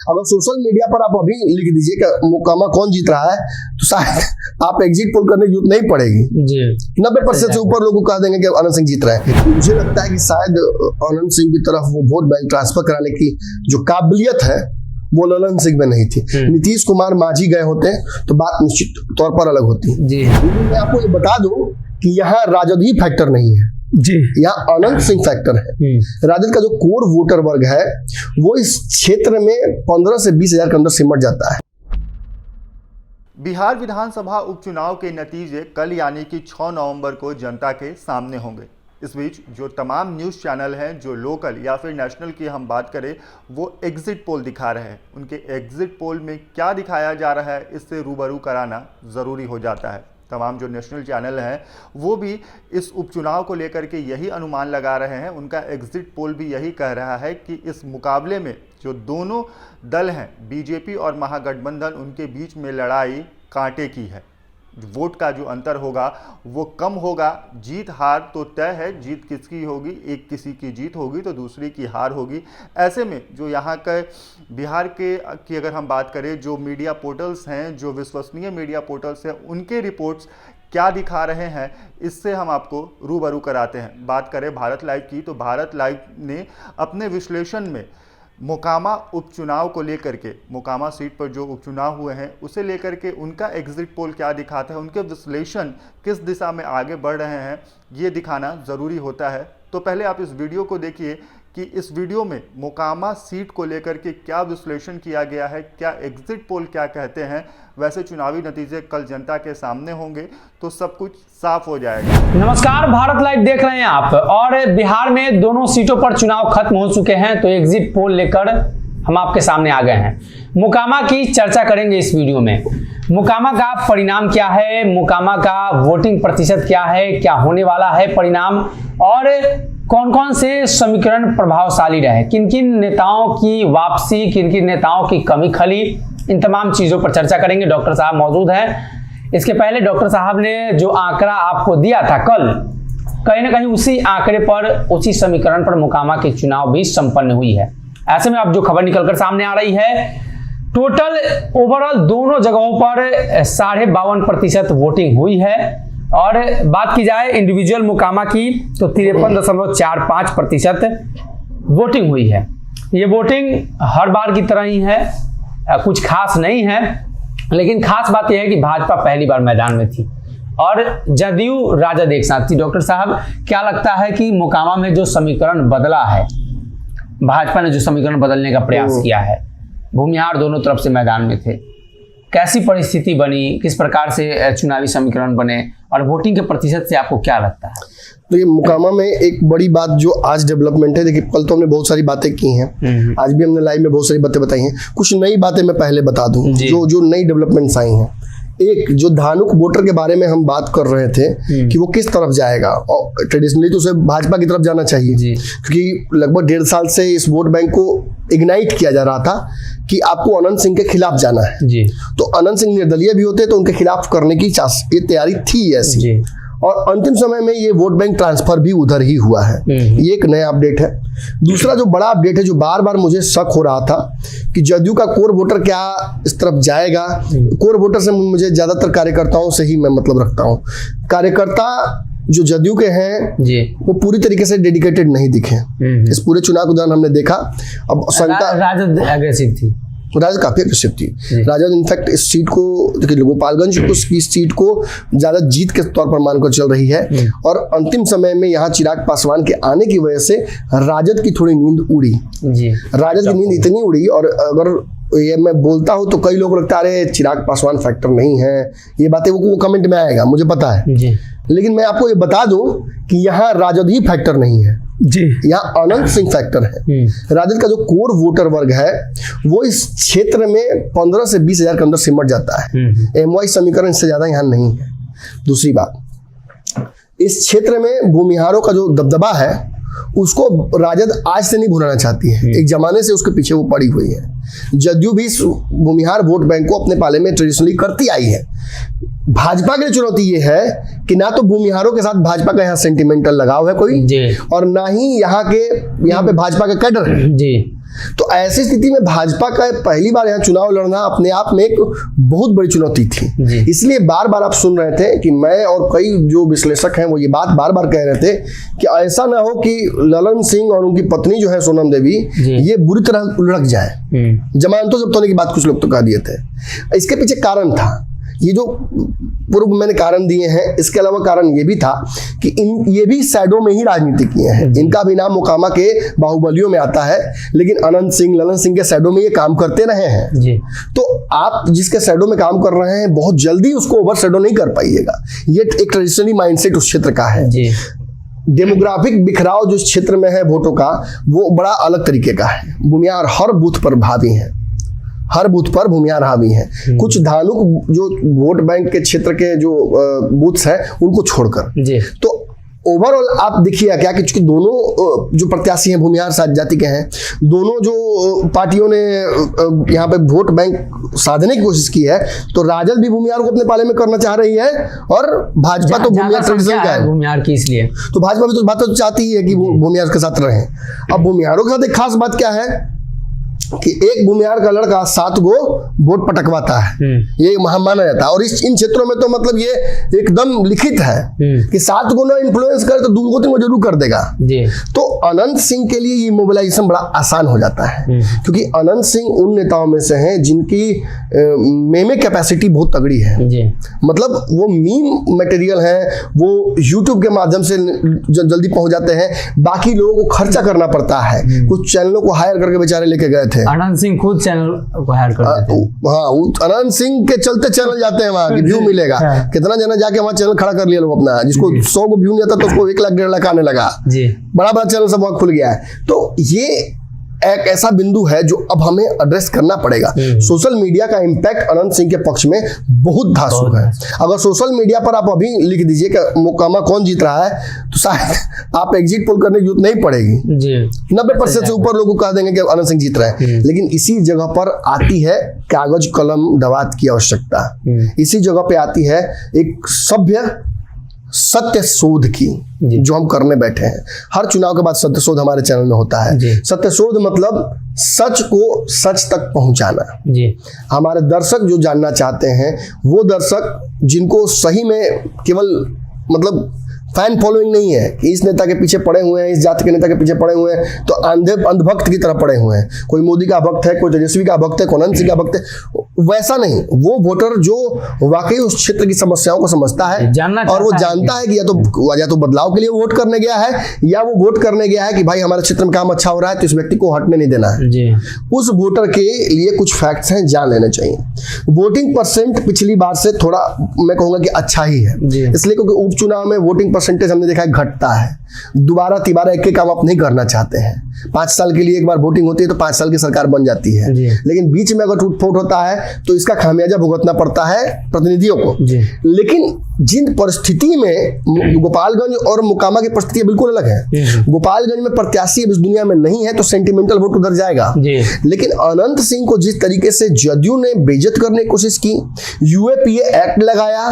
अगर social media पर आप अभी लिख दीजिए कि मोकामा कौन जीत रहा है तो शायद आप एग्जिट पोल करने की जरूरत नहीं पड़ेगी जी। 90% से ऊपर लोगों को कह देंगे कि आनंद सिंह जीत रहे हैं। मुझे लगता है कि शायद आनंद सिंह की तरफ वो वोट बैंक ट्रांसफर कराने की जो काबिलियत है वो ललन सिंह में नहीं थी। नीतीश कुमार मांझी गए होते तो बात निश्चित तौर पर अलग होती जी। मैं आपको ये बता दूं कि यहाँ राजद ही फैक्टर नहीं है जी, यहाँ आनंद सिंह फैक्टर है। राजद का जो कोर वोटर वर्ग है वो इस क्षेत्र में 15 से 20 हजार के अंदर सिमट जाता है। बिहार विधानसभा उपचुनाव के नतीजे कल यानी कि 6 नवंबर को जनता के सामने होंगे। इस बीच जो तमाम न्यूज़ चैनल हैं जो लोकल या फिर नेशनल की हम बात करें वो एग्जिट पोल दिखा रहे हैं। उनके एग्जिट पोल में क्या दिखाया जा रहा है इससे रूबरू कराना ज़रूरी हो जाता है। तमाम जो नेशनल चैनल हैं वो भी इस उपचुनाव को लेकर के यही अनुमान लगा रहे हैं। उनका एग्जिट पोल भी यही कह रहा है कि इस मुकाबले में जो दोनों दल हैं बीजेपी और महागठबंधन उनके बीच में लड़ाई कांटे की है। वोट का जो अंतर होगा वो कम होगा। जीत हार तो तय है, जीत किसकी होगी, एक किसी की जीत होगी तो दूसरी की हार होगी। ऐसे में जो यहाँ के बिहार के की अगर हम बात करें जो मीडिया पोर्टल्स हैं, जो विश्वसनीय मीडिया पोर्टल्स हैं, उनके रिपोर्ट्स क्या दिखा रहे हैं इससे हम आपको रूबरू कराते हैं। बात करें भारत लाइव की तो भारत लाइव ने अपने विश्लेषण में मोकामा उपचुनाव को लेकर के, मोकामा सीट पर जो उपचुनाव हुए हैं उसे लेकर के उनका एग्जिट पोल क्या दिखाता है, उनके विश्लेषण किस दिशा में आगे बढ़ रहे हैं, ये दिखाना ज़रूरी होता है। तो पहले आप इस वीडियो को देखिए कि इस वीडियो में मोकामा सीट को लेकर के क्या विश्लेषण किया गया है, क्या एग्जिट पोल क्या कहते हैं। वैसे चुनावी नतीजे कल जनता के सामने होंगे तो सब कुछ साफ हो जाएगा। नमस्कार, भारत लाइव देख रहे हैं आप। और बिहार में दोनों सीटों पर चुनाव खत्म हो चुके हैं तो एग्जिट पोल लेकर हम आपके सामने आ गए हैं। मोकामा की चर्चा करेंगे इस वीडियो में। मोकामा का परिणाम क्या है, मोकामा का वोटिंग प्रतिशत क्या है, क्या होने वाला है परिणाम, और कौन कौन से समीकरण प्रभावशाली रहे, किन किन नेताओं की वापसी, किन किन नेताओं की कमी खली, इन तमाम चीजों पर चर्चा करेंगे। डॉक्टर साहब मौजूद हैं। इसके पहले डॉक्टर साहब ने जो आंकड़ा आपको दिया था कल, कहीं ना कहीं उसी आंकड़े पर, उसी समीकरण पर मोकामा की चुनाव भी संपन्न हुई है। ऐसे में अब जो खबर निकलकर सामने आ रही है, टोटल ओवरऑल दोनों जगहों पर 52.5% वोटिंग हुई है। और बात की जाए इंडिविजुअल मोकामा की तो 53.45% वोटिंग हुई है। ये वोटिंग हर बार की तरह ही है, कुछ खास नहीं है, लेकिन खास बात यह है कि भाजपा पहली बार मैदान में थी और जदयू राजद एक साथ थी। डॉक्टर साहब, क्या लगता है कि मोकामा में जो समीकरण बदला है, भाजपा ने जो समीकरण बदलने का प्रयास किया है, भूमिहार दोनों तरफ से मैदान में थे, कैसी परिस्थिति बनी, किस प्रकार से चुनावी समीकरण बने और वोटिंग के प्रतिशत से आपको क्या लगता है? तो ये मोकामा में एक बड़ी बात जो आज डेवलपमेंट है, देखिए कल तो हमने बहुत सारी बातें की हैं, आज भी हमने लाइव में बहुत सारी बातें बताई हैं। कुछ नई बातें मैं पहले बता दूं जो नई डेवलपमेंट्स आई हैं। एक जो धानुक वोटर के बारे में हम बात कर रहे थे कि वो किस तरफ जाएगा, और ट्रेडिशनली तो उसे भाजपा की तरफ जाना चाहिए क्योंकि लगभग 1.5 साल से इस वोट बैंक को इग्नाइट किया जा रहा था कि आपको अनंत सिंह के खिलाफ जाना है जी। तो अनंत सिंह निर्दलीय भी होते तो उनके खिलाफ करने की ये तैयारी थी ऐसी जी। और अंतिम समय में ये वोट बैंक ट्रांसफर भी उधर ही हुआ है। ये एक नया अपडेट है। दूसरा जो बड़ा अपडेट है, जो बार बार मुझे शक हो रहा था कि जदयू का कोर वोटर क्या इस तरफ जाएगा। कोर वोटर से मुझे ज्यादातर कार्यकर्ताओं से ही मैं मतलब रखता हूँ। कार्यकर्ता जो जदयू के हैं जी, वो पूरी तरीके से डेडिकेटेड नहीं दिखे इस पूरे चुनाव के दौरान। हमने देखा अब राजद एग्रेसिव थी, राजद काफी अग्रेसिव थी। राजद इनफैक्ट इस सीट को, गोपालगंज की सीट को ज्यादा जीत के तौर पर मानकर चल रही है। और अंतिम समय में यहाँ चिराग पासवान के आने की वजह से राजद की थोड़ी नींद उड़ी जी। राजद की नींद इतनी उड़ी, और अगर ये मैं बोलता हूँ तो कई लोग लगता है अरे चिराग पासवान फैक्टर नहीं है, ये बातें वो कमेंट में आएगा, मुझे पता है जी। लेकिन मैं आपको ये बता दूं कि यहाँ राजद ही फैक्टर नहीं है जी, यहाँ अनंत सिंह फैक्टर है। राजद का जो कोर वोटर वर्ग है वो इस क्षेत्र में 15 से 20 हजार के अंदर सिमट जाता है। एमवाई समीकरण इससे ज्यादा यहाँ नहीं है। दूसरी बात, इस क्षेत्र में भूमिहारों का जो दबदबा है उसको राजद आज से नहीं भुलाना चाहती है। एक जमाने से उसके पीछे वो पड़ी हुई है। जदयू भी भूमिहार वोट बैंक को अपने पाले में ट्रेडिशनली करती आई है। भाजपा के लिए चुनौती ये है कि ना तो भूमिहारों के साथ भाजपा का यहाँ सेंटिमेंटल लगाव है कोई, और ना ही यहाँ पे भाजपा का कैडर है जी। तो ऐसी स्थिति में भाजपा का पहली बार यहाँ चुनाव लड़ना अपने आप में एक बहुत बड़ी चुनौती थी। इसलिए बार बार आप सुन रहे थे कि मैं और कई जो विश्लेषक हैं वो ये बात बार बार कह रहे थे कि ऐसा ना हो कि ललन सिंह और उनकी पत्नी जो है सोनम देवी ये बुरी तरह उलझ जाए, जमानतों जब्त होने की बात कुछ लोग तो कह दिए थे। इसके पीछे कारण था, ये जो पूर्व मैंने कारण दिए हैं, इसके अलावा कारण ये भी था कि ये भी शैडो में ही राजनीति किए हैं। इनका भी नाम मोकामा के बाहुबलियों में आता है, लेकिन अनंत सिंह, ललन सिंह के शैडो में ये काम करते रहे हैं जी। तो आप जिसके शैडो में काम कर रहे हैं बहुत जल्दी उसको ओवर शैडो नहीं कर पाइएगा। ये एक ट्रेडिशनली माइंडसेट उस क्षेत्र का है जी। डेमोग्राफिक बिखराव जो क्षेत्र में है वोटों का, वो बड़ा अलग तरीके का है। भूमियार हर बूथ पर भावी हैं, हर बूथ पर भूमियार हावी हैं। कुछ धानुक जो वोट बैंक के क्षेत्र के जो बूथ्स हैं उनको छोड़कर जी। तो ओवरऑल आप देखिए क्या कि चूंकि दोनों जो प्रत्याशी हैं भूमिहार जाति के हैं, दोनों जो पार्टियों ने यहाँ पे वोट बैंक साधने की कोशिश की है, तो राजद भी भूमिहार को अपने पाले में करना चाह रही है और भाजपा तो भूमिहार ट्रेडिशनल का है भूमिहार की, इसलिए तो भाजपा भी तो बात तो चाहती ही है कि भूमिहार के साथ रहें। अब भूमिहारों के साथ एक खास बात क्या है कि एक भूमिहार का लड़का 7 गो वोट पटकवाता है, ये माना जाता है। और इन क्षेत्रों में तो मतलब ये एकदम लिखित है कि 7 गो ना इन्फ्लुएंस करे तो 2 गो 3 गो जरूर कर देगा जी। तो अनंत सिंह के लिए ये मोबिलाइजेशन बड़ा आसान हो जाता है, क्योंकि अनंत सिंह उन नेताओं में से हैं जिनकी मेमे कैपेसिटी बहुत तगड़ी है जी। मतलब वो मीम मटेरियल है, वो यूट्यूब के माध्यम से जल्दी पहुंच जाते हैं। बाकी लोगों को खर्चा करना पड़ता है, कुछ चैनलों को हायर करके बेचारे लेके गए थे। अनंत सिंह खुद चैनल को हायर करते थे। हाँ, अनंत सिंह के चलते चैनल जाते हैं वहां कि व्यू मिलेगा। कितना जना जाके वहां चैनल खड़ा कर लिया लोग अपना, जिसको 100 को व्यू नहीं आता तो उसको 1 लाख 1.5 लाख आने लगा जी। बड़ा बड़ा चैनल सब वहां खुल गया है। तो ये एक ऐसा बिंदु है जो अब हमें एड्रेस करना पड़ेगा। सोशल मीडिया का इंपैक्ट अनंत सिंह के पक्ष में बहुत धांसू है। अगर सोशल मीडिया पर आप अभी लिख दीजिए कि मोकामा कौन जीत रहा है, तो शायद आप एग्जिट पोल करने की जरूरत नहीं पड़ेगी जी। 90% से ऊपर लोग कह देंगे कि अनंत सिंह जीत रहे हैं। लेकिन इसी जगह पर आती है कागज कलम दवात की आवश्यकता, इसी जगह पे आती है एक सभ्य सत्य शोध की जो हम करने बैठे हैं। हर चुनाव के बाद सत्य शोध हमारे चैनल में होता है। सत्य शोध मतलब सच को सच तक पहुंचाना जी। हमारे दर्शक जो जानना चाहते हैं, वो दर्शक जिनको सही में केवल मतलब फैन फॉलोइंग नहीं है कि इस नेता के पीछे पड़े हुए हैं, इस जाति के नेता के पीछे पड़े हुए हैं तो अंधभक्त की तरह पड़े हुए हैं। कोई मोदी का भक्त है, कोई तेजस्वी का भक्त है, कोई अनंत सिंह का भक्त है, वैसा नहीं। वो वोटर जो वाकई उस क्षेत्र की समस्याओं को समझता है और वो जानता है कि या तो बदलाव के लिए वोट करने गया है, या वो वोट करने गया है कि भाई हमारे क्षेत्र में काम अच्छा हो रहा है तो इस व्यक्ति को हटने नहीं देना है जी। उस वोटर के लिए कुछ फैक्ट्स हैं, जान लेने चाहिए। वोटिंग परसेंट पिछली बार से थोड़ा मैं कहूंगा कि अच्छा ही है, इसलिए क्योंकि उपचुनाव में वोटिंग परसेंटेज हमने देखा है घटता है। दोबारा तिबारा एक काम आप नहीं करना चाहते हैं। 5 साल के लिए एक बार वोटिंग होती है तो 5 साल की सरकार बन जाती है, लेकिन बीच में अगर टूट-फूट होता है तो इसका खामियाजा भुगतना पड़ता है प्रतिनिधियों को। लेकिन जिन परिस्थिति में गोपालगंज और मोकामा की परिस्थिति बिल्कुल अलग है। गोपालगंज में प्रत्याशी इस दुनिया में नहीं है तो सेंटिमेंटल वोट उधर जाएगा, लेकिन अनंत सिंह को जिस तरीके से जदयू ने बेइज्जत करने की कोशिश की, यूएपीए एक्ट लगाया,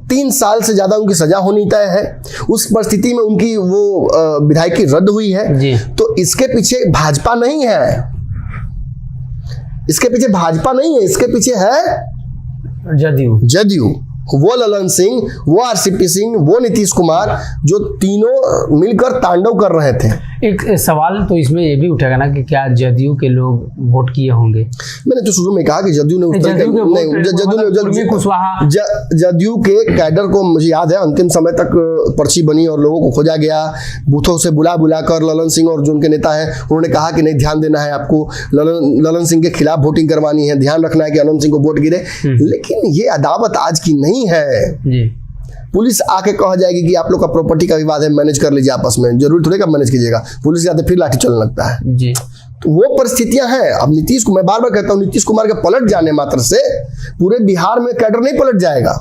3 साल से ज्यादा उनकी सजा होनी तय है, उस परिस्थिति में उनकी वो विधायकी रद्द हुई है। तो इसके पीछे भाजपा नहीं है, इसके पीछे भाजपा नहीं है, इसके पीछे है जदयू। वो ललन सिंह, वो आरसीपी सिंह, वो नीतीश कुमार, जो तीनों मिलकर तांडव कर रहे थे। एक सवाल तो इसमें ये भी उठेगा ना कि क्या जदयू के लोग वोट किए होंगे? मैंने तो शुरू में कहा कि जदयू ने जदयू के कैडर को, मुझे याद है अंतिम समय तक पर्ची बनी और लोगों को खोजा गया, बूथों से बुला कर ललन सिंह और जो उनके नेता हैं उन्होंने कहा कि नहीं, ध्यान देना है आपको, ललन सिंह के खिलाफ वोटिंग करवानी है, ध्यान रखना है कि अनंत सिंह को वोट गिरे। लेकिन ये अदावत आज की नहीं है। पुलिस आके कह जाएगी कि आप लोग का प्रॉपर्टी का विवाद है, मैनेज कर लीजिए आपस में, जरूरी थोड़ी का मैनेज कीजिएगा, पुलिस आते फिर लाठी चलने लगता है जी। तो वो परिस्थितियां हैं। अब नीतीश को मैं बार बार कहता हूं, नीतीश कुमार के पलट जाने मात्र से पूरे बिहार में कैडर नहीं पलट जाएगा।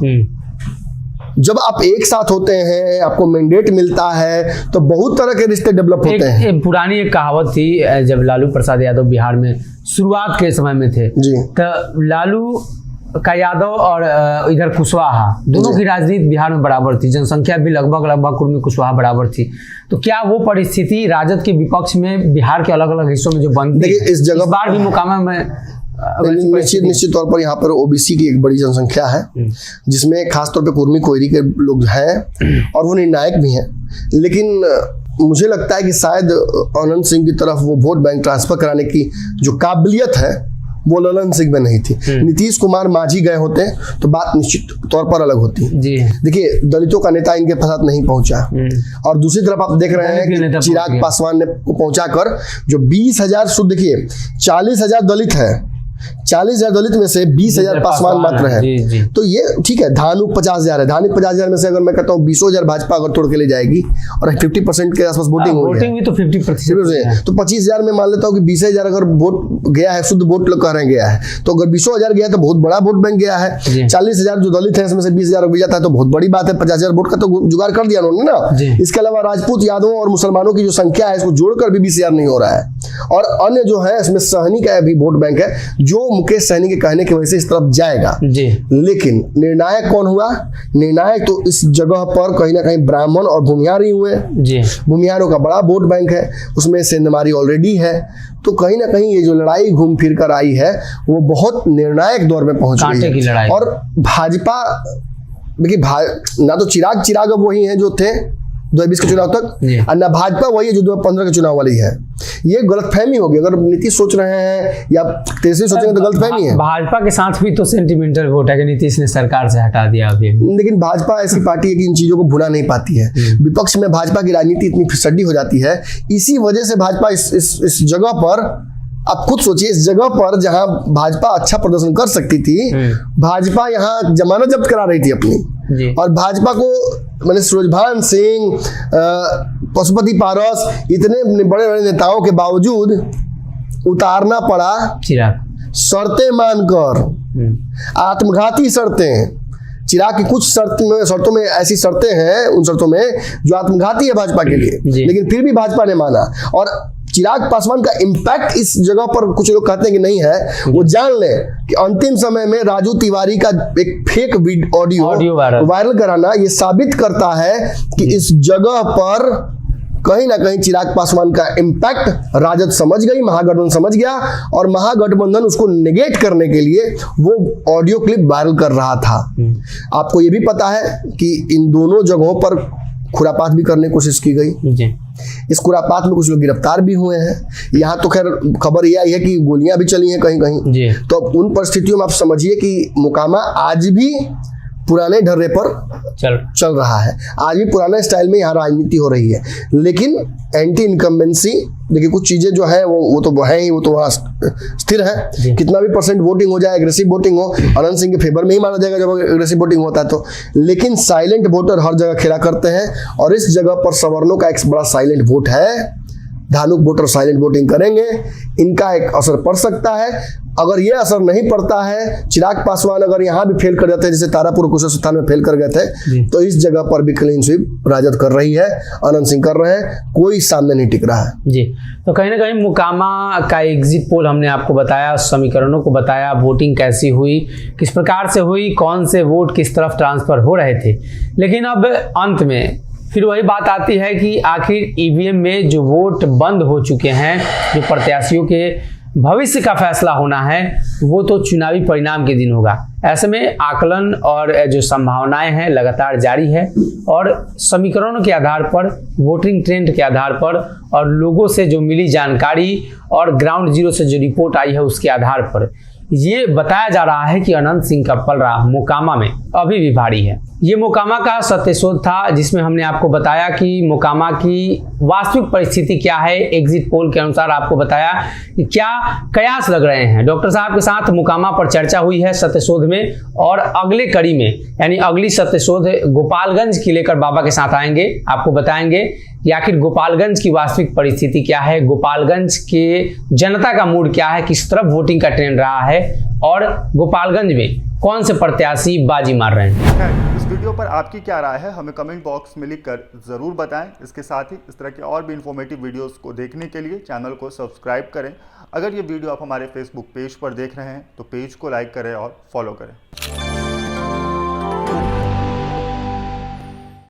जब आप एक साथ होते हैं, आपको मैंडेट मिलता है, तो बहुत तरह के रिश्ते डेवलप होते हैं। पुरानी एक कहावत थी, जब लालू प्रसाद यादव बिहार में शुरुआत के समय में थे, तो लालू का यादव और इधर कुशवाहा दोनों की राजनीति बिहार में बराबर थी, जनसंख्या भी लगभग कुर्मी कुशवाहा बराबर थी। तो क्या वो परिस्थिति राजद के विपक्ष में बिहार के अलग अलग हिस्सों में जो बनती, देखिए इस जगह बार भी मोकामा में निश्चित तौर पर यहाँ पर ओबीसी की एक बड़ी जनसंख्या है, जिसमें खासतौर पे कुर्मी कोयरी के लोग हैं और वो निर्णायक भी हैं। लेकिन मुझे लगता है कि शायद आनंद सिंह की तरफ वो वोट बैंक ट्रांसफर कराने की जो काबिलियत है वो ललन सिंह में नहीं थी। नीतीश कुमार मांझी गए होते तो बात निश्चित तौर पर अलग होती। देखिए दलितों का नेता इनके साथ नहीं पहुंचा, और दूसरी तरफ आप देख रहे हैं कि चिराग पासवान ने को पहुंचाकर जो 20,000 शुद्ध, देखिए 40,000 दलित है, 40,000 दलित में से 20,000 पासवान मात्र है। तो ये ठीक है, धानुक 50,000 है, धानुक 50,000 में से अगर मैं कहता हूँ 20,000 भाजपा अगर तोड़ के ले जाएगी और 50% के आसपास वोटिंग हो वोटिंग भी तो 50% तो 25,000 में मान लेता हूँ कि 20,000 अगर वोट गया है, शुद्ध वोट लोग कह रहे हैं गया है, तो अगर 20,000 गया है तो बहुत बड़ा वोट बैंक गया है। 40,000 जो दलित है इसमें से 20,000 भी जाता है तो बहुत बड़ी बात है, 50,000 वोट का तो जुगाड़ कर दिया उन्होंने ना। इसके अलावा राजपूत यादवों और मुसलमानों की जो संख्या है इसको जोड़कर भी 20,000 नहीं हो रहा है। और अन्य जो है इसमें सहनी का भी वोट बैंक है जो मुकेश सहनी के कहने की वजह से इस तरफ जाएगा। लेकिन निर्णायक कौन हुआ? निर्णायक तो इस जगह पर कहीं ना कहीं ब्राह्मण और भूमिहार ही हुए। भूमिहारों का बड़ा वोट बैंक है, उसमें सेंधमारी ऑलरेडी है, तो कहीं ना कहीं ये जो लड़ाई घूम फिर कर आई है वो बहुत निर्णायक दौर में पहुंच गई है। और भाजपा देखिए ना तो चिराग अब वही है जो थे 2020 के चुनाव तक, और ना भाजपा वही है जो 2015 के चुनाव वाली है। ये गलतफहमी होगी। अगर नीतीश सोच रहे हैं या तेजस्वी सोचेंगे तो गलतफहमी है। भाजपा के साथ भी तो सेंटिमेंटल वोट है कि नीतीश ने सरकार से हटा दिया अभी। लेकिन भाजपा ऐसी पार्टी है कि इन चीजों को भुला नहीं पाती है। विपक्ष में भाजपा की राजनीति इतनी फिसड्डी हो जाती है, इसी वजह से भाजपा इस जगह पर, आप खुद सोचिए, इस जगह पर जहां भाजपा अच्छा प्रदर्शन कर सकती थी, भाजपा यहाँ जमानत जब्त करा रही थी अपनी, और भाजपा को मैंने सूरजभान सिंह, पशुपति पारस, इतने बड़े बड़े नेताओं के बावजूद उतारना पड़ा शर्तें मानकर, आत्मघाती शर्तें। चिराग की कुछ शर्तों में ऐसी शर्तें हैं, उन शर्तों में जो आत्मघाती है भाजपा के लिए, लेकिन फिर भी भाजपा ने माना। और चिराग पासवान का इम्पैक्ट इस जगह पर कुछ लोग कहते हैं कि नहीं है, वो जान ले कि अंतिम समय में राजू तिवारी का एक फेक ऑडियो वायरल कराना ये साबित करता है कि इस जगह पर कहीं ना कहीं चिराग पासवान का इम्पैक्ट राजद समझ गई, महागठबंधन समझ गया, और महागठबंधन उसको नेगेट करने के लिए वो ऑडियो क्लिप वायरल कर रहा था। आपको ये भी पता है कि इन दोनों जगहों पर खुरापात भी करने की कोशिश की गई। इस खुरापात में कुछ लोग गिरफ्तार भी हुए हैं। यहाँ तो खैर खबर यह आई है कि गोलियां भी चली हैं कहीं कहीं। तो उन परिस्थितियों में आप समझिए कि मोकामा आज भी पुराने ढर्रे पर चल रहा है, आज भी पुराने स्टाइल में यहाँ राजनीति हो रही है। लेकिन एंटी इनकम्बेंसी, देखिए कुछ चीजें जो है वो तो है ही, वो तो वहाँ स्थिर है। कितना भी परसेंट वोटिंग हो जाए, एग्रेसिव वोटिंग हो, आनंद सिंह के फेवर में ही माना जाएगा जब एग्रेसिव वोटिंग होता है तो। लेकिन साइलेंट वोटर हर जगह खेला करते हैं, और इस जगह पर सवर्णों का एक बड़ा साइलेंट वोट है। धानुक वोटर साइलेंट वोटिंग करेंगे, इनका एक असर पड़ सकता है। अगर ये असर नहीं पड़ता है, चिराग पासवान अगर यहाँ भी फेल कर जाते हैं, जैसे तारापुर कुशस्थान में फेल कर गए थे, तो इस जगह पर भी क्लीन स्वीप राजद कर रही है, आनंद सिंह कर रहे हैं, कोई सामने नहीं टिक रहा है। जी, तो कहीं ना कहीं मोकामा का एग्जिट पोल हमने आपको बताया, समीकरणों को बताया, वोटिंग कैसी हुई, किस प्रकार से हुई, कौन से वोट किस तरफ ट्रांसफर हो रहे थे। लेकिन अब अंत में फिर वही बात आती है कि आखिर ईवीएम में जो वोट बंद हो चुके हैं, जो प्रत्याशियों के भविष्य का फैसला होना है, वो तो चुनावी परिणाम के दिन होगा। ऐसे में आकलन और जो संभावनाएं हैं लगातार जारी है, और समीकरणों के आधार पर, वोटिंग ट्रेंड के आधार पर, और लोगों से जो मिली जानकारी और ग्राउंड जीरो से जो रिपोर्ट आई है उसके आधार पर ये बताया जा रहा है कि अनंत सिंह का पलड़ा मोकामा में अभी भी भारी है। ये मोकामा का सत्यशोध था, जिसमें हमने आपको बताया कि मोकामा की वास्तविक परिस्थिति क्या है। एग्जिट पोल के अनुसार आपको बताया कि क्या कयास लग रहे हैं। डॉक्टर साहब के साथ मोकामा पर चर्चा हुई है सत्यशोध में, और अगले कड़ी में यानी अगली सत्यशोध गोपालगंज की लेकर बाबा के साथ आएंगे, आपको बताएंगे कि आखिर गोपालगंज की वास्तविक परिस्थिति क्या है, गोपालगंज के जनता का मूड क्या है, किस तरफ वोटिंग का ट्रेंड रहा है, और गोपालगंज में कौन से प्रत्याशी बाजी मार रहे हैं। खैर, इस वीडियो पर आपकी क्या राय है हमें कमेंट बॉक्स में लिखकर ज़रूर बताएं। इसके साथ ही इस तरह के और भी इन्फॉर्मेटिव वीडियोस को देखने के लिए चैनल को सब्सक्राइब करें। अगर ये वीडियो आप हमारे फेसबुक पेज पर देख रहे हैं तो पेज को लाइक करें और फॉलो करें।